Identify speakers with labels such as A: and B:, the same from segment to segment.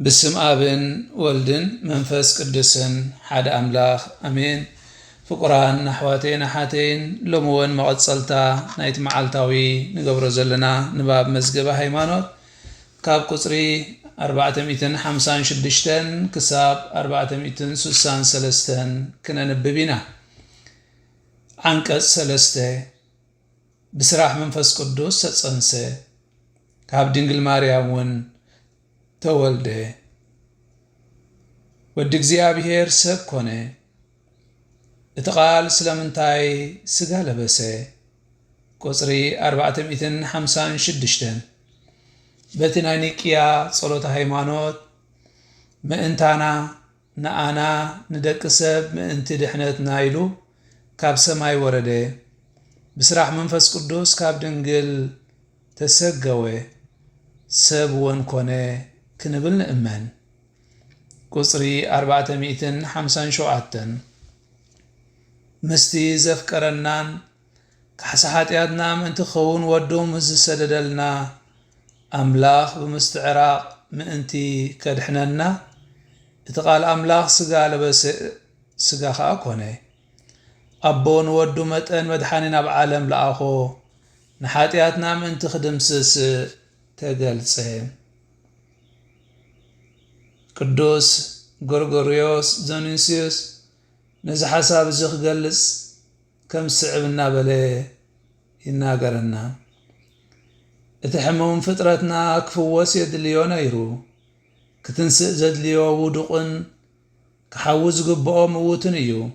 A: بسم آبن ولدن منفس قدسن حد أملاخ أمين فقران نحواتين حاتين لمون مقصلتا نايت معالتاوي نقبر زلنا نباب مزقبة هيمانوت كاب قصري 456 كساب 463 كنا نببينا عنك سلسته بسراح منفس قدوس ستسنسه كاب دنجل ماريامون تولده ودك زيابير سب كونه اتقال سلامنتاي سقا لبسه قصري 456 بتنانيكيا صلوة هيمانوت مئنتانا نانا ندك سب مئنت دحنت نايلو كاب سماي ورده بسراح منفس قدوس كاب دنجل تسقوه سب ون كونه كنبل نأمن قصري 457 مستي زفكرنان كحسحات يادنا من تخون ودوم السددلنا أملاخ بمستعراق من انتي كدحننا اتقال أملاخ سقا لبس سقا خاكوني أبون ودو متن مدحاننا بعالم لأخو نحاتياتنا من تخدم سس تقلسين قدوس غرغوريوس زونيسيوس نزح حساب زخ قلس كم سعبنا بلي يناقرنا اتحمم فطرتنا كفوس يدليو نيرو كتنسئ زدليو ودقن كحوز قبقو موتنيو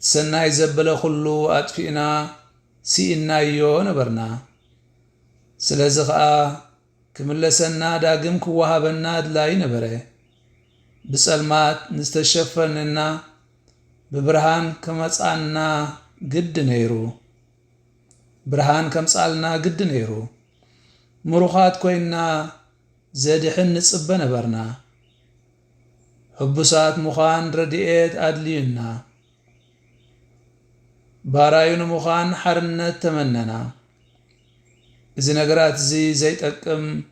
A: تسناي زبل خلو أطفئنا سيئنا يو نبرنا سلازقا كملسنا داقم كوهابنا دلاي نبره بسلمات نستشفننا ببرهان كمسعنا قد نيرو برهان كمسعلنا قد نيرو مروخات كوينا زادحن نصب نبرنا حبسات مخان رديئت أدلينا بارايون مخان حرنت تمننا إذا نقرات زي تقم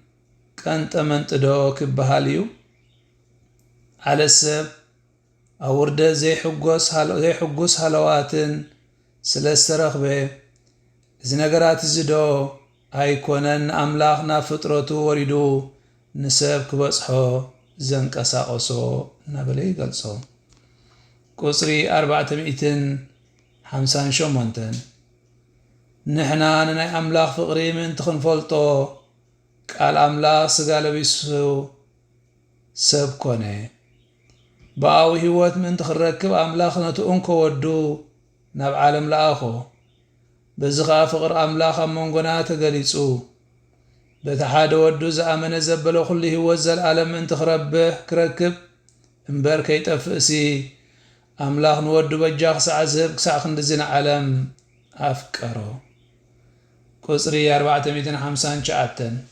A: كانت أمنت دوك بهاليو على السب أورد زي حقوس هلواتن سلست رخبه إذا نقرات زدو أيكونن أملاخنا فطرتو وردو نسب كبصحو زنك أساقصو نبلي قلصو قصري 458 نحنا ناي أملاخ فقري من تخنفلطو قال أملاخ سقال بيسو سب كونه باوي هوات من تخركب أملاخنا تؤنكو ودو ناب عالم لآخو بزغا فقر أملاخ أمونغنا تقليسو بتحاد ودو زأمن زبلو خلي هوزل عالم من تخربه كركب انبار كي تفقسي أملاخ نودو بجاق سعزب ساخن دزين عالم أفكارو قصري 459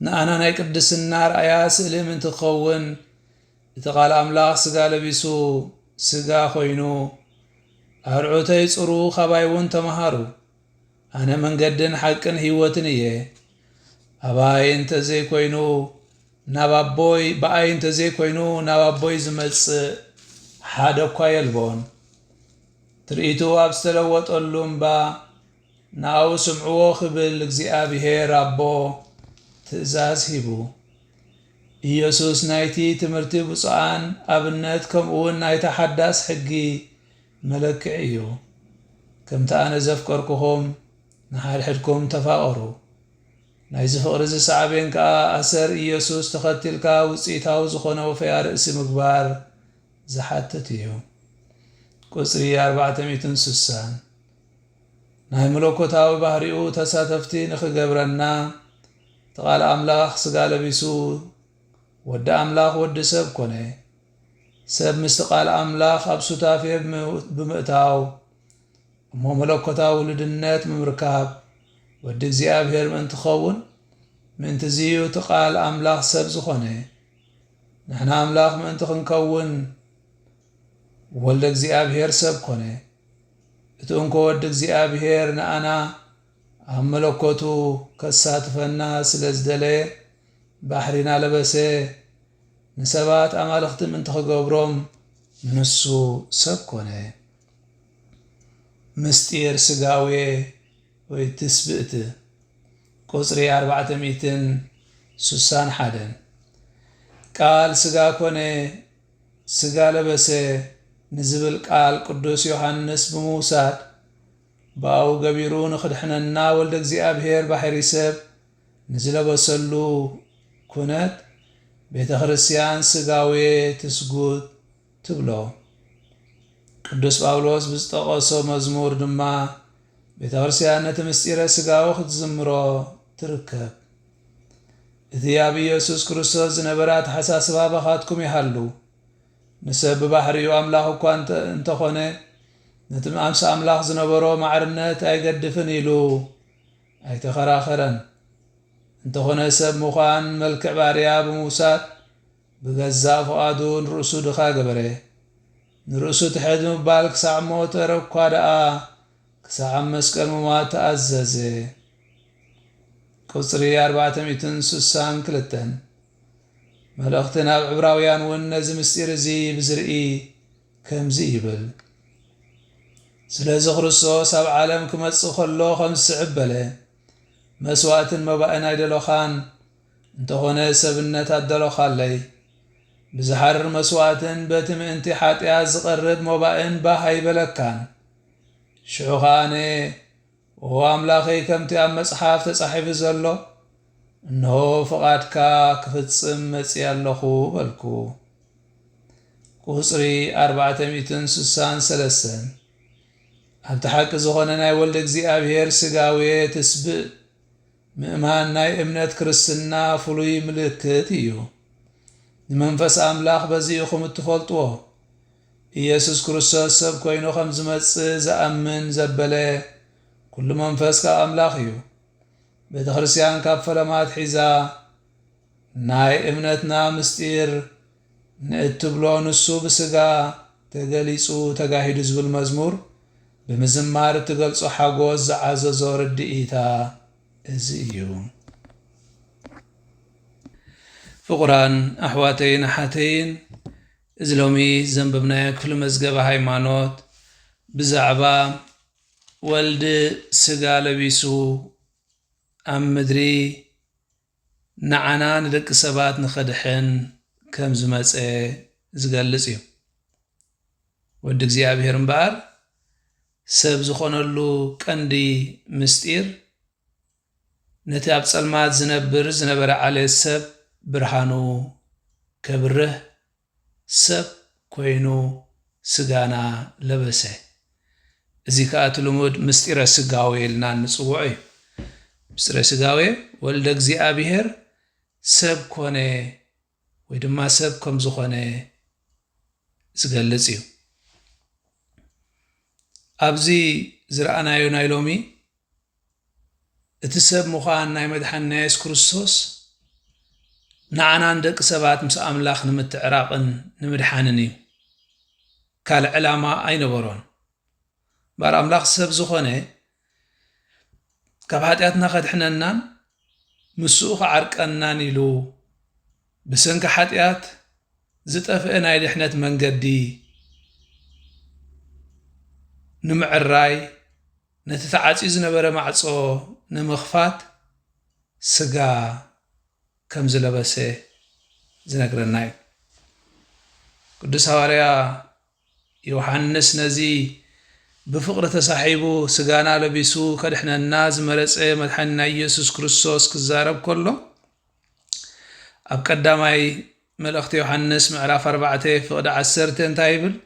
A: نانا نايك قدس النار أياس إلي من تخون يتقال أملاخ سقا لبيسو سقا خوينو أرعوتي يصرو خبايون تمهارو أنا من قدن حقن هيوتنيه أباين تزي كوينو نابابوي بأين تزي كوينو نابابوي زمس حادو كويلبون تريتو أبستلوت اللومبا ناو سمعو خبل እግዚአብሔር አቦ ትእዛዝ ሂቡ ኢየሱስ ናይቲ ትምህርቲ ብፁዓን ኣብነት ከምኡውን ናይቲ ሓዳስ ሕጊ መለክዕ እዩ ከምቲ ኣነ ዘፍቀርኩኹም ንሓድሕድኩም ተፋቐሩ ናይዚ ፍቕሪ ዝሰዓብን ከዓ ኣሰር ኢየሱስ ተኸቲልካ ውፅኢታዊ ዝኾነ ወፈያ ርእሲ ምግባር ዝሓትት እዩ ቁፅሪ 460 ناي ملوكوتاوي بحريو تساتفتي نخجبرنا تقال أملاخ سقال بيسو ود أملاخ ود سب كونه سب مستقال أملاخ أبسو تافي بمئتاو مو ملوكوتاو لدنات ممركاب ودك زياب هير من تخون من تزيو تقال أملاخ سب زخونه نحن أملاخ من تخنكون ولدك زياب هير سب كونه اتونكو ودك زيابير نانا أملوكوتو كساتفنا سلزدلي ባሕሪና ለበሰ ንሰባት ኣማልኽቲ ምእንቲ ክገብሮም ንሱ ሰብ ኮነ ምስጢር ስጋዌ ወይ ትስብእቲ ቁጽሪ 461 ቃል ስጋ ኮነ ስጋ ለበሰ ንዝብል ቃል ቅዱስ ዮሐንስ ብምውሳድ ባኡ ገቢሩ ንኽድሕነና ወልደ እግዚአብሔር ባሕሪ ሰብ ንዝለበሰሉ ኩነት ቤተ ክርስቲያን ስጋዌ ትስጉት ትብሎ ቅዱስ ጳውሎስ ብዝጠቐሶ መዝሙር ድማ ቤተ ክርስቲያን ነቲ ምስጢረ ስጋዊ ክትዝምሮ ትርከብ እቲ ኣብ ኢየሱስ ክርስቶስ ዝነበራ ተሓሳስባ ባኻትኩም ይሃሉ ንሰብ ብባሕሪኡ ኣምላኽ እኳ እንተኾነ ነቲ ኣምሳ ኣምላኽ ዝነበሮ ማዕርነት ኣይገድፍን ኢሉ ኣይተኸራኸረን እንተኾነ ሰብ ምዃን መልክዕ ባርያ ብምውሳድ ብገዛእ ፍቓዱ ንርእሱ ድኻ ገበረ ንርእሱ ትሕት ምባል ክሳዕ ሞት እኳ ደኣ ክሳዕ መስቀል ምሟት ተኣዘዘ ቁጽሪ 462 መልእኽቲ ናብ ዕብራውያን እውን ነዚ ምስጢር እዚ ብዝርኢ ከምዚ ይብል ስለዚ ክርስቶስ ኣብ ዓለም ክመጽእ ከሎ ከም ዝስዕብ በለ መስዋዕትን መባእን ኣይደለኻን እንተኾነ ሰብነት ኣደለኻለይ ብዝሓርር መስዋዕትን በቲ ምእንቲ ሓጢኣት ዝቐርብ መባእን ባህ ኣይበለካን ሽዑ ኸኣነ ኦ ኣምላኸይ ከምቲ ኣብ መጽሓፍ ተጻሒፉ ዘሎ እንሆ ፍቓድካ ክፍጽም መጺእ ኣለኹ በልኩ ቁጽሪ 463 ኣብቲ ሓቂ ዝኾነ ናይ ወልደ እግዚአብሔር ስጋዌ ትስብእ ምእማን ናይ እምነት ክርስትና ፍሉይ ምልክት እዩ ንመንፈስ ኣምላኽ በዚኢኹም እትፈልጥዎ ኢየሱስ ክርስቶስ ሰብ ኮይኑ ከም ዝመጽእ ዝኣምን ዘበለ ኩሉ መንፈስ ካብ ኣምላኽ እዩ ቤተ ክርስቲያን ካብ ፈለማት ሒዛ ናይ እምነትና ምስጢር ንእትብሎ ንሱ ብስጋ ተገሊጹ ተጋሂዱ ዝብል መዝሙር ብምዝማር እትገልጾ ሓጎስ ዝዓዘዞ ርድኢታ እዚ እዩ ፍቁራን ኣሕዋተይን ኣሓተይን እዚ ሎሚ ዘንበብናዮ ክፍሊ መዝገበ ሃይማኖት ብዛዕባ ወልዲ ስጋ ለቢሱ ኣብ ምድሪ ንዓና ንደቂ ሰባት ንኸድሕን ከም ዝመፀ ዝገልጽ እዩ ወዲ እግዚአብሔር እምበኣር ሰብ ዝኾነሉ ቀንዲ ምስጢር ነቲ ኣብ ጸልማት ዝነበረ ዓሌት ሰብ ብርሃኑ ከብርህ ሰብ ኮይኑ ስጋና ለበሰ እዚ ከዓ እቲ ልሙድ ምስጢረ ስጋዌ ኢልና ንጽውዖ እዩ ምስጢረ ስጋዌ ወልደ እግዚአብሔር ሰብ ኮነ ወይ ድማ ሰብ ከም ዝኾነ ዝገልጽ እዩ ኣብዚ ዝረኣናዮ ናይ ሎሚ እቲ ሰብ ምዃን ናይ መድሓኒና ኢየሱስ ክርስቶስ ንዓናን ደቂ ሰባት ምስ ኣምላኽ ንምትዕራቕን ንምድሓንን እዩ ካልእ ዕላማ ኣይነበሮን ባር ኣምላኽ ሰብ ዝኾነ ካብ ሓጢኣትና ከድሕነናን ምስኡ ከዓርቀናን ኢሉ ብሰንኪ ሓጢኣት ዝጠፍአ ናይ ድሕነት መንገዲ ንምዕራይ ነቲ ተዓፂዩ ዝነበረ ማዕጾ ንምኽፋት ስጋ ከም ዝለበሰ ዝነግረና እዩ ቅዱስ ሐዋርያ ዮሐንስ ነዚ ብፍቕሪ ተሳሒቡ ስጋና ለቢሱ ከድሕነና ዝመረፀ መድሓኒና ኢየሱስ ክርስቶስ ክዛረብ ከሎ ኣብ ቀዳማይ መልእኽቲ ዮሐንስ ምዕራፍ 4 ፍቕዲ 10 እንታይ ይብል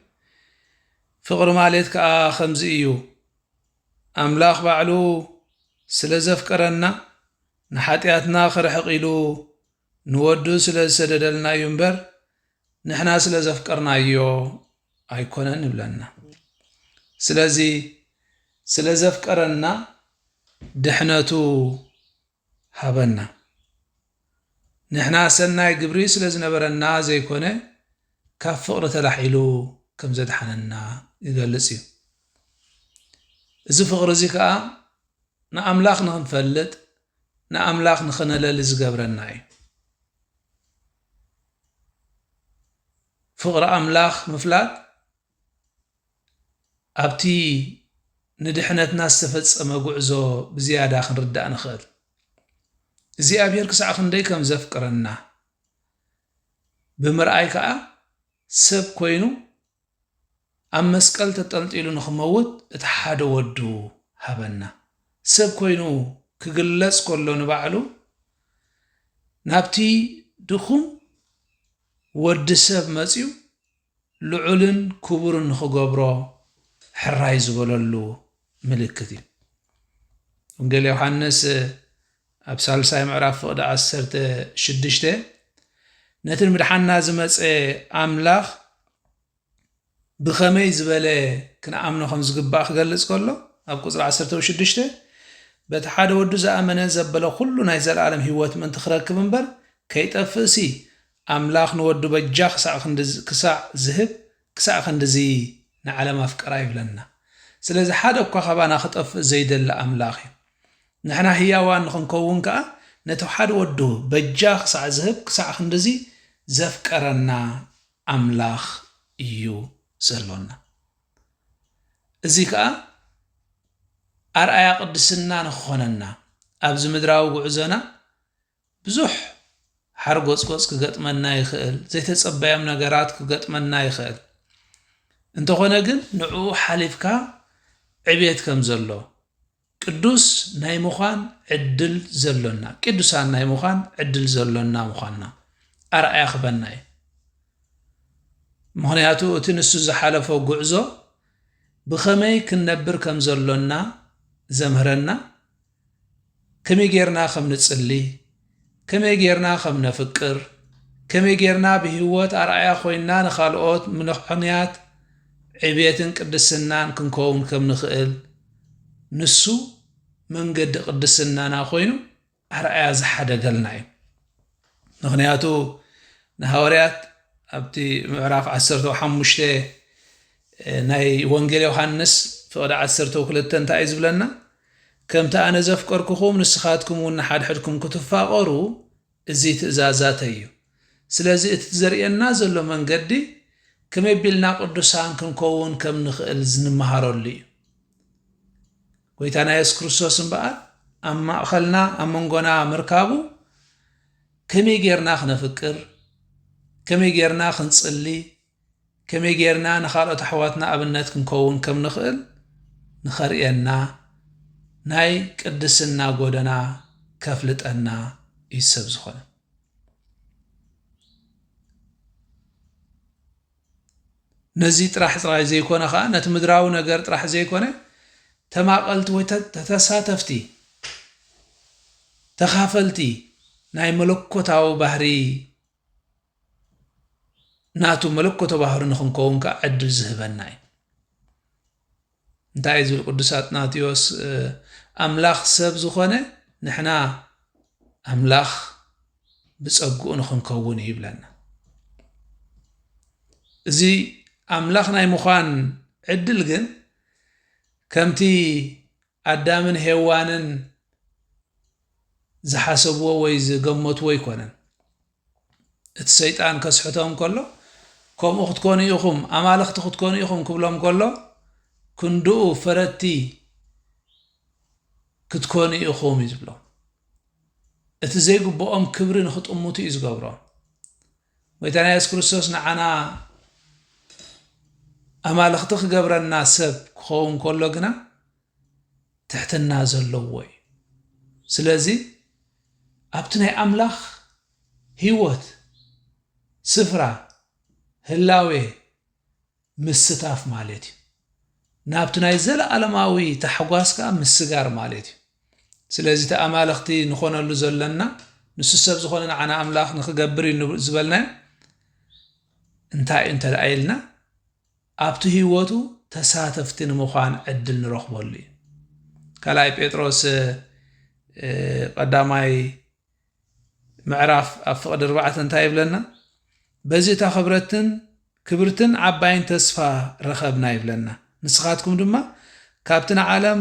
A: ፍቕሪ ማለት ከዓ ከምዚ እዩ ኣምላኽ ባዕሉ ስለ ዘፍቀረና ንሓጢኣትና ክርሕቕ ኢሉ ንወዱ ስለ ዝሰደደልናዩ እምበር ንሕና ስለ ዘፍቀርናዮ ኣይኮነን ይብለና ስለዚ ስለ ዘፍቀረና ድሕነቱ ሃበና ንሕና ሰናይ ግብሪ ስለ ዝነበረና ዘይኮነ ካብ ፍቕሪ ተላሒሉ ከም ዘድሓነና ይገልጽ እዩ እዚ ፍቕሪ እዚ ከዓ ንኣምላኽ ንኽንፈልጥ ንኣምላኽ ንኽነለሊ ዝገብረና እዩ ፍቕሪ ኣምላኽ ምፍላጥ ኣብቲ ንድሕነትና ዝተፈጸመ ጉዕዞ ብዝያዳ ክንርዳእ ንኽእል እግዚኣብሔር ክሳዕ ክንደይ ከም ዘፍቅረና ብምርኣይ ከዓ ሰብ ኮይኑ ኣብ መስቀል ተጠልጢሉ ንኽመውት እቲ ሓደ ወዱ ሃበና ሰብ ኮይኑ ክግለጽ ከሎ ንባዕሉ ናብቲ ድኹም ወዲ ሰብ መጺኡ ልዑልን ክቡርን ንኽገብሮ ሕራይ ዝበለሉ ምልክት እዩ ወንጌል ዮሐንስ ኣብ ሳልሳይ ምዕራፍ ፍቕዲ 16 ነቲ ምድሓና ዝመፀ ኣምላኽ ብኸመይ ዝበለ ክንኣምኖ ከም ዝግባእ ክገልጽ ከሎ ኣብ ቁጽሪ 16 በቲ ሓደ ወዱ ዝኣመነ ዘበለ ኩሉ ናይ ዘለዓለም ህይወት ምእንቲ ክረክብ እምበር ከይጠፍእሲ ኣምላኽ ንወዱ በጃ ክሳዕ ዝህብ ክሳዕ ክንዲዚ ንዓለም ኣፍቀራ ይብለና ስለዚ ሓደ እኳ ኸባና ክጠፍእ ዘይደለ ኣምላኽ እዩ ንሕና ህያዋን ንኽንከውን ከዓ ነቲ ሓደ ወዱ በጃ ክሳዕ ዝህብ ክሳዕ ክንዲዚ ዘፍቀረና ኣምላኽ እዩ ዘሎና እዚ ከዓ ኣርኣያ ቅድስና ንኽኾነና ኣብዚ ምድራዊ ጉዕዞና ብዙሕ ሓርጎፅጎፅ ክገጥመና ይኽእል ዘይተጸበዮም ነገራት ክገጥመና ይኽእል እንተኾነ ግን ንዕኡ ሓሊፍካ ዕብየት ከም ዘሎ ቅዱስ ናይ ምዃን ዕድል ዘሎና ቅዱሳን ናይ ምዃን ዕድል ዘሎና ምዃንና ኣርኣያ ክበና እዩ ምኽንያቱ እቲ ንሱ ዝሓለፈ ጉዕዞ ብኸመይ ክንነብር ከም ዘሎና ዘምህረና ከመይ ጌርና ከም ንጽሊ ከመይ ጌርና ከም ነፍቅር ከመይ ጌርና ብህይወት ኣርኣያ ኮይንና ንኻልኦት ምክንያት ዕብየትን ቅድስናን ክንከውን ከም ንኽእል ንሱ መንገዲ ቅድስናና ኮይኑ ኣርኣያ ዝሓደገልና እዩ ምኽንያቱ ንሃዋርያት ኣብቲ ምዕራፍ 15 ናይ ወንጌል ዮሐንስ ፍቕዲ 12 እንታይ እዩ ዝብለና ከምቲ ኣነ ዘፍቀርኩኹም ንስኻትኩም እውን ንሓድሕድኩም ክትፋቐሩ እዚ ትእዛዛት እዩ ስለዚ እቲ ዘርእየና ዘሎ መንገዲ ከመይ ቢልና ቅዱሳን ክንከውን ከም ንኽእል ዝንመሃረሉ እዩ ጎይታና ኢየሱስ ክርስቶስ እምበኣር ኣብ ማእኸልና ኣብ መንጎና ምርካቡ ከመይ ጌርና ክነፍቅር ከመይ ጌርና ክንጽሊ ከመይ ጌርና ንኻልኦት ኣሕዋትና ኣብነት ክንከውን ከም ንኽእል ንኸርእየና ናይ ቅድስና ጎደና ከፍልጠና እዩ ሰብ ዝኾነ ነዚ ጥራሕ ዘይኮነ ከዓ ነቲ ምድራዊ ነገር ጥራሕ ዘይኮነ ተማቐልቲ ወይ ተሳተፍቲ ተኻፈልቲ ናይ መለኮታዊ ባህሪ ናቱ መለኮቶ ባህሪ ንኽንከውን ከዓ ዕድል ዝህበና እዩ እንታይ ዝብል ቅዱስ አትናቴዎስ ኣምላኽ ሰብ ዝኾነ ንሕና ኣምላኽ ብፀጉኡ ንኽንከውን ይብለና እዚ ኣምላኽ ናይ ምዃን ዕድል ግን ከምቲ ኣዳምን ሄዋንን ዝሓሰብዎ ወይ ዝገመትዎ ይኮነን እቲ ሰይጣን ከስሕቶም ከሎ ከምኡ ክትኮኑ ኢኹም ኣማልኽቲ ክትኮኑ ኢኹም ክብሎም ከሎ ክንድኡ ፈረቲ ክትኮኑ ኢኹም እዩ ዝብሎም እቲ ዘይግብኦም ክብሪ ንኽጥምቱ እዩ ዝገብሮም ጎይታና ኢየሱስ ክርስቶስ ንዓና ኣማልኽቲ ክገብረና ሰብ ክኸውን ከሎ ግና ትሕትና ዘለዎ እዩ ስለዚ ኣብቲ ናይ ኣምላኽ ህይወት ስፍራ ህላዌ ምስታፍ ማለት እዩ ናብቲ ናይ ዘለዓለማዊ ተሕጓስ ከዓ ምስጋር ማለት እዩ ስለዚ ተኣማልኽቲ ንኾነሉ ዘለና ንሱ ሰብ ዝኾነ ንዓና ኣምላኽ ንኽገብር እዩ ዝበልና እንታይ እንተደኣ ኢልና ኣብቲ ህይወቱ ተሳተፍቲ ንምዃን ዕድል ንረኽበሉ እዩ ካልኣይ ጴጥሮስ ቀዳማይ ምዕራፍ ኣብ ፍቕዲ 4 እንታይ ይብለና በዚ እታ ክብርትን ዓባይን ተስፋ ረኸብና ይብለና ንስኻትኩም ድማ ካብቲ ንዓለም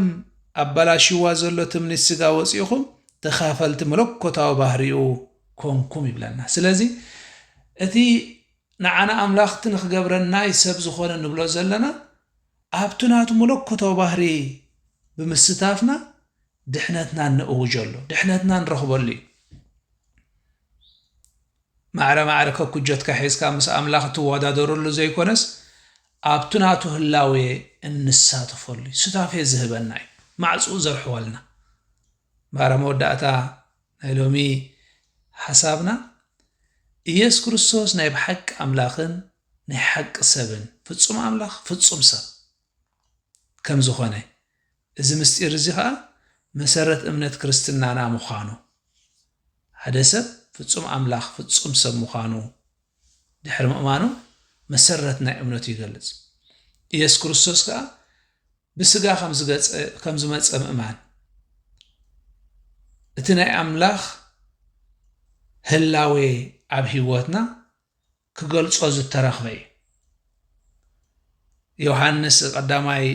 A: ኣባላሽዋ ዘሎ ትምኒት ስጋ ወፂኹም ተኻፈልቲ መለኮታዊ ባህሪኡ ኮንኩም ይብለና ስለዚ እቲ ንዓና ኣምላኽቲ ንኽገብረና ይሰብ ዝኾነ ንብሎ ዘለና ኣብቲ ናቱ መለኮታዊ ባህሪ ብምስታፍና ድሕነትና ንእውጀሉ ድሕነትና ንረኽበሉ እዩ ማዕረ ከኩጀትካ ሒዝካ ምስ ኣምላኽ ትወዳደረሉ ዘይኮነስ ኣብቲ ናቱ ህላዌ እንሳተፈሉ ስታፌ ዝህበና እዩ ማዕፅኡ ዘርሕወልና ባረ መወዳእታ ናይ ሎሚ ሓሳብና ኢየሱስ ክርስቶስ ናይ ብሓቂ ኣምላኽን ናይ ሓቂ ሰብን ፍጹም ኣምላኽ ፍጹም ሰብ ከም ዝኾነ እዚ ምስጢር እዚ ከዓ መሰረት እምነት ክርስትናና ምዃኑ ሓደ ሰብ ፍጹም ኣምላኽ ፍጹም ሰብ ምዃኑ ድሕሪ ምእማኑ መሰረት ናይ እምነቱ ይገልጽ ኢየሱስ ክርስቶስ ከዓ ብስጋ ከም ዝመፀ ምእማን እቲ ናይ ኣምላኽ ህላዌ ኣብ ሂወትና ክገልጾ ዝተረኽበ እዩ ዮሐንስ ቀዳማይ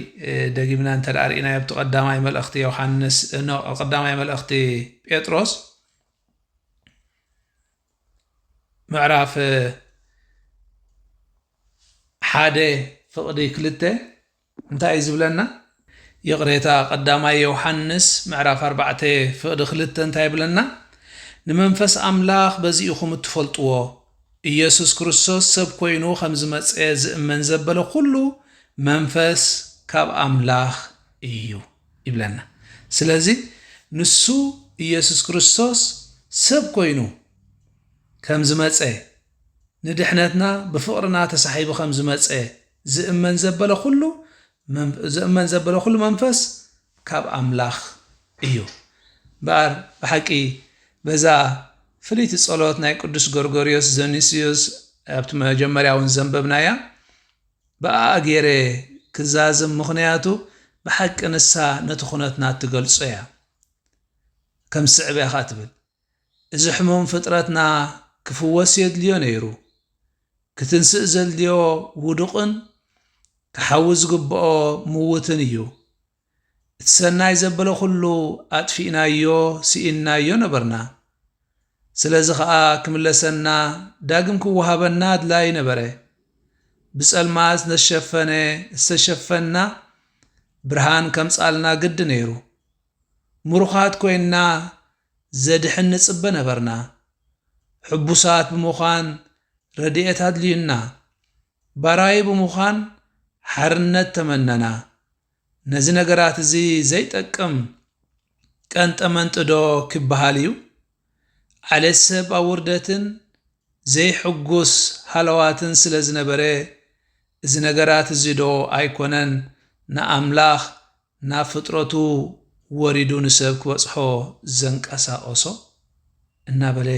A: ደጊምና እንተዳርኢና ኣብቲ ቀዳማይ መልእኽቲ ዮሐንስ ቀዳማይ መልእኽቲ ጴጥሮስ ምዕራፍ 1:2 እንታይ ዝብለና يقريتا قداما يوحنس معرف 4:2 እንታይ ብለና ንመንፈስ ኣምላኽ በዚኢኹም ትፈልጥዎ ኢየሱስ ክርስቶስ ሰብ ኮይኑ ከም ዝመፀ ዝእመን ዘበለ ኩሉ መንፈስ ካብ ኣምላኽ እዩ ይብለና ስለዚ ንሱ ኢየሱስ ክርስቶስ ሰብ ኮይኑ ከም ዝመፀ ንድሕነትና ብፍቅርና ተሳሒቡ ከም ዝመፀ ዝእመን ዘበለ ኩሉ መንፈስ ካብ ኣምላኽ እዩ ባር በሓቂ በዛ ፍሊት ጸሎት ናይ ቅዱስ ጎርጎርዮስ ዘኒስዮስ ኣብቲ መጀመርያውን ዘንበብናያ በኣገረ ክዛዝም ምኽንያቱ በሓቂ ንሳ ነቲ ኩነትና ትገልጾ እያ ከም ስዕብያ ትብል እዚ ሕሙም ፍጥረትና ክፍወስ የድልዮ ነይሩ ክትንስእ ዘልድዮ ውዱቕን ክሓውዝ ዝግብኦ ምውትን እዩ እቲ ሰናይ ዘበለ ኩሉ ኣጥፊእናዮ ሲኢናዮ ነበርና ስለዚ ከዓ ክምለሰና ዳግም ክወሃበና ኣድላይ ነበረ ብጸልማት ዝተሸፈና ብርሃን ከምፃልና ግድ ነይሩ ሙሩኻት ኮይና ዘድሕን ንጽበ ነበርና ሕቡሳት ብምዃን ረድኤት ኣድልዩና ባራይ ብምዃን ሓርነት ተመነና ነዚ ነገራት እዚ ዘይጠቅም ቀንጠመንጥዶ ክበሃል እዩ ዓለት ሰብ ኣብ ውርደትን ዘይሕጉስ ሃለዋትን ስለ ዝነበረ እዚ ነገራት እዚ ዶ ኣይኮነን ንኣምላኽ ናብ ፍጥረቱ ወሪዱ ንሰብ ክበፅሖ ዘንቀሳቐሶ እናበለ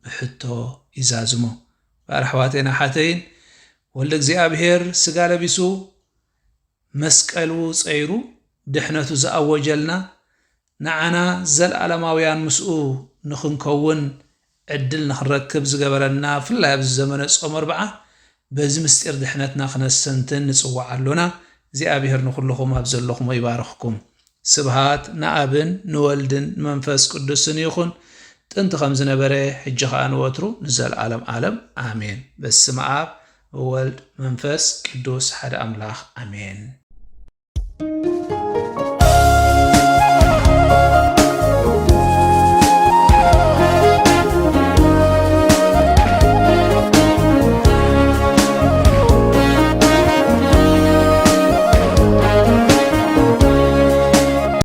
A: ብሕቶ ይዛዝሞ ባርሕዋቴና ሓተይን ወልደ እግዚኣብሔር ስጋ ለቢሱ መስቀሉ ፀይሩ ድሕነቱ ዝኣወጀልና ንዓና ዘለዓለማውያን ምስኡ ንኽንከውን ዕድል ንኽንረክብ ዝገበረና ፍላይ ኣብዚ ዘመነ ጾም 40 በዚ ምስጢር ድሕነትና ክነሰንትን ንጽዋዓሉና እግዚኣብሔር ንኹልኹም ኣብ ዘለኹም ይባርኽኩም ስብሃት ንኣብን ንወልድን ንመንፈስ ቅዱስን ይኹን ጥንቲ ከም ዝነበረ ሕጂ ከዓ ንወትሩ ንዘለዓለም ዓለም ኣሜን በስመ አብ ወወልድ መንፈስ ቅዱስ ሓደ ኣምላኽ ኣሜን